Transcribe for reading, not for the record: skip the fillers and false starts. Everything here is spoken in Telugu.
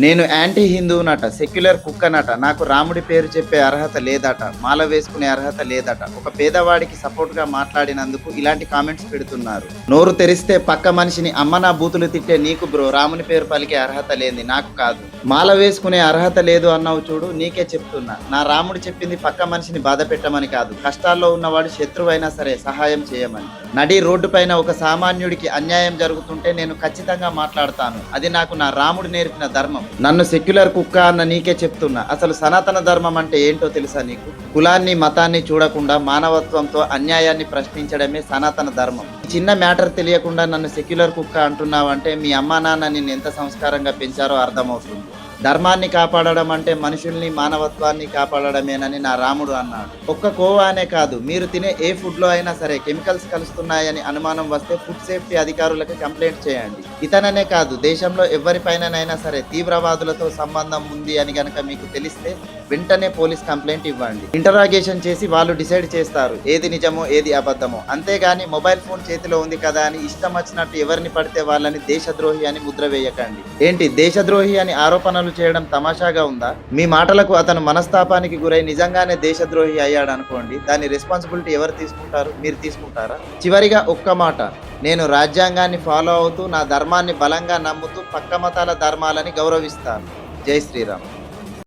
నేను యాంటీ హిందువునట, సెక్యులర్ కుక్కనట, నాకు రాముడి పేరు చెప్పే అర్హత లేదట, మాల వేసుకునే అర్హత లేదట. ఒక పేదవాడికి సపోర్ట్గా మాట్లాడినందుకు ఇలాంటి కామెంట్స్ పెడుతున్నారు. నోరు తెరిస్తే పక్క మనిషిని అమ్మ నా బూతులు తిట్టే నీకు బ్రో రాముని పేరు పలికే అర్హత లేని నాకు కాదు. మాల వేసుకునే అర్హత లేదు అన్నావు చూడు, నీకే చెప్తున్నా. నా రాముడు చెప్పింది పక్క మనిషిని బాధ పెట్టమని కాదు, కష్టాల్లో ఉన్నవాడు శత్రువైనా సరే సహాయం చేయమని. నడి రోడ్డు పైన ఒక సామాన్యుడికి అన్యాయం జరుగుతుంటే నేను ఖచ్చితంగా మాట్లాడతాను. అది నాకు నా రాముడు నేర్పిన ధర్మం. నన్ను సెక్యులర్ కుక్క అన్న నీకే చెప్తున్నా. అసలు సనాతన ధర్మం అంటే ఏంటో తెలుసా నీకు? కులాన్ని మతాన్ని చూడకుండా మానవత్వంతో అన్యాయాన్ని ప్రశ్నించడమే సనాతన ధర్మం. ఈ చిన్న మ్యాటర్ తెలియకుండా నన్ను సెక్యులర్ కుక్క అంటున్నావంటే మీ అమ్మా నాన్న నిన్ను ఎంత సంస్కారంగా పెంచారో అర్థమవుతుంది. ధర్మాన్ని కాపాడడం అంటే మనుషుల్ని మానవత్వాన్ని కాపాడడమేనని నా రాముడు అన్నాడు. ఒక్క కోవా అనే కాదు, మీరు తినే ఏ ఫుడ్లో అయినా సరే కెమికల్స్ కలుస్తున్నాయని అనుమానం వస్తే ఫుడ్ సేఫ్టీ అధికారులకు కంప్లైంట్ చేయండి. ఇతననే కాదు, దేశంలో ఎవరిపైనైనా సరే తీవ్రవాదులతో సంబంధం ఉంది అని గనక మీకు తెలిస్తే వెంటనే పోలీస్ కంప్లైంట్ ఇవ్వండి. ఇంటరాగేషన్ చేసి వాళ్ళు డిసైడ్ చేస్తారు ఏది నిజమో ఏది అబద్ధమో. అంతేగాని మొబైల్ ఫోన్ చేతిలో ఉంది కదా అని ఇష్టం వచ్చినట్టు ఎవరిని పడితే వాళ్ళని దేశద్రోహి అని ముద్ర వేయకండి. ఏంటి దేశద్రోహి అని ఆరోపణలు చేయడం తమాషాగా ఉందా? మీ మాటలకు అతను మనస్తాపానికి గురై నిజంగానే దేశద్రోహి అయ్యాడు అనుకోండి, దాని రెస్పాన్సిబిలిటీ ఎవరు తీసుకుంటారు? మీరు తీసుకుంటారా? చివరిగా ఒక్క మాట, నేను రాజ్యాంగాన్ని ఫాలో అవుతూ నా ధర్మాన్ని బలంగా నమ్ముతూ పక్క మతాల ధర్మాలని గౌరవిస్తాను. జై శ్రీరామ్.